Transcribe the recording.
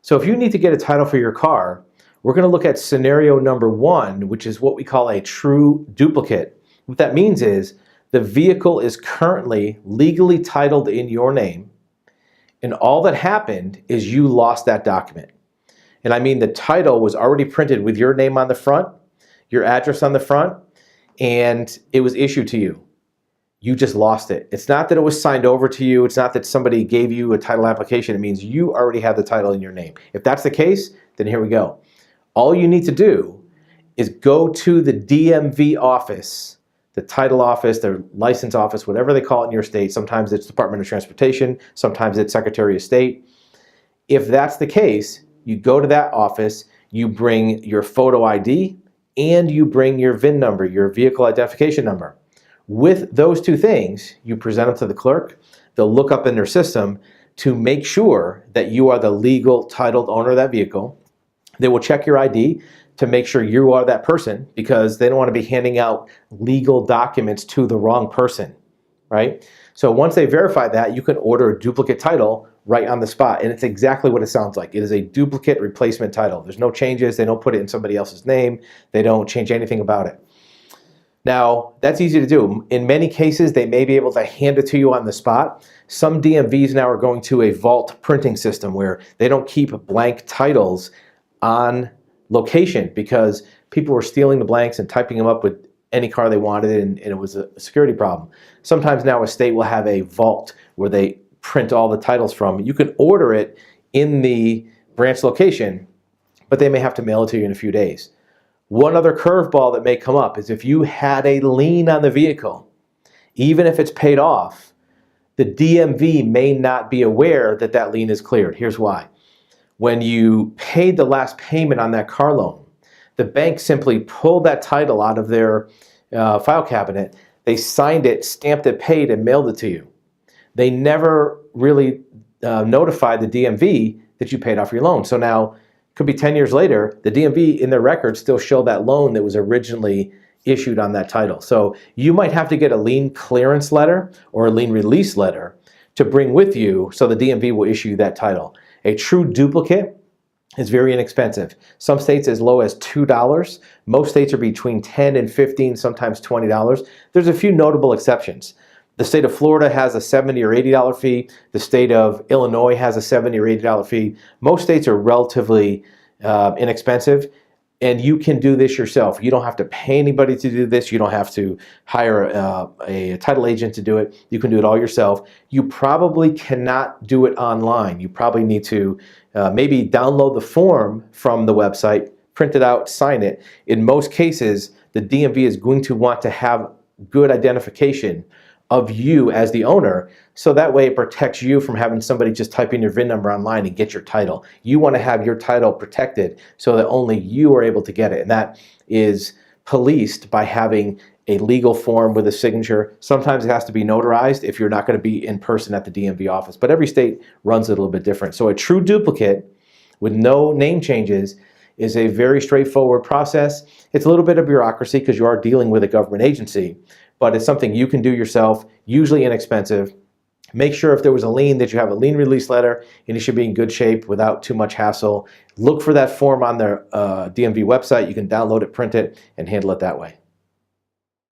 So if you need to get a title for your car, we're going to look at scenario number 1, which is what we call a true duplicate. What that means is the vehicle is currently legally titled in your name, and all that happened is you lost that document. And I mean the title was already printed with your name on the front, your address on the front, and it was issued to you. You just lost it. It's not that it was signed over to you. It's not that somebody gave you a title application. It means you already have the title in your name. If that's the case, then here we go. All you need to do is go to the DMV office, the title office, the license office, whatever they call it in your state. Sometimes it's Department of Transportation. Sometimes it's Secretary of State. If that's the case, you go to that office, you bring your photo ID, and you bring your VIN number, your vehicle identification number. With those two things, you present them to the clerk. They'll look up in their system to make sure that you are the legal titled owner of that vehicle. They will check your ID to make sure you are that person, because they don't want to be handing out legal documents to the wrong person, right? So once they verify that, you can order a duplicate title right on the spot. And it's exactly what it sounds like. It is a duplicate replacement title. There's no changes. They don't put it in somebody else's name. They don't change anything about it. Now, that's easy to do. In many cases, they may be able to hand it to you on the spot. Some DMVs now are going to a vault printing system where they don't keep blank titles on location because people were stealing the blanks and typing them up with any car they wanted, and it was a security problem. Sometimes now a state will have a vault where they print all the titles from. You can order it in the branch location, but they may have to mail it to you in a few days. One other curveball that may come up is if you had a lien on the vehicle, even if it's paid off, the DMV may not be aware that that lien is cleared. Here's why. When you paid the last payment on that car loan, the bank simply pulled that title out of their file cabinet. They signed it, stamped it, paid, and mailed it to you. They never really notified the DMV that you paid off your loan. So now, could be 10 years later, the DMV in their records still show that loan that was originally issued on that title. So you might have to get a lien clearance letter or a lien release letter to bring with you so the DMV will issue that title. A true duplicate is very inexpensive. Some states as low as $2. Most states are between $10 and $15, sometimes $20. There's a few notable exceptions. The state of Florida has a $70 or $80 fee. The state of Illinois has a $70 or $80 fee. Most states are relatively inexpensive, and you can do this yourself. You don't have to pay anybody to do this. You don't have to hire a title agent to do it. You can do it all yourself. You probably cannot do it online. You probably need to maybe download the form from the website, print it out, sign it. In most cases, the DMV is going to want to have good identification of you as the owner, so that way it protects you from having somebody just type in your VIN number online and get your title. You want to have your title protected so that only you are able to get it, and that is policed by having a legal form with a signature. Sometimes it has to be notarized if you're not going to be in person at the DMV office, but every state runs it a little bit different. So a true duplicate with no name changes is a very straightforward process. It's a little bit of bureaucracy because you are dealing with a government agency, but it's something you can do yourself, usually inexpensive. Make sure if there was a lien that you have a lien release letter and you should be in good shape without too much hassle. Look for that form on their DMV website. You can download it, print it, and handle it that way.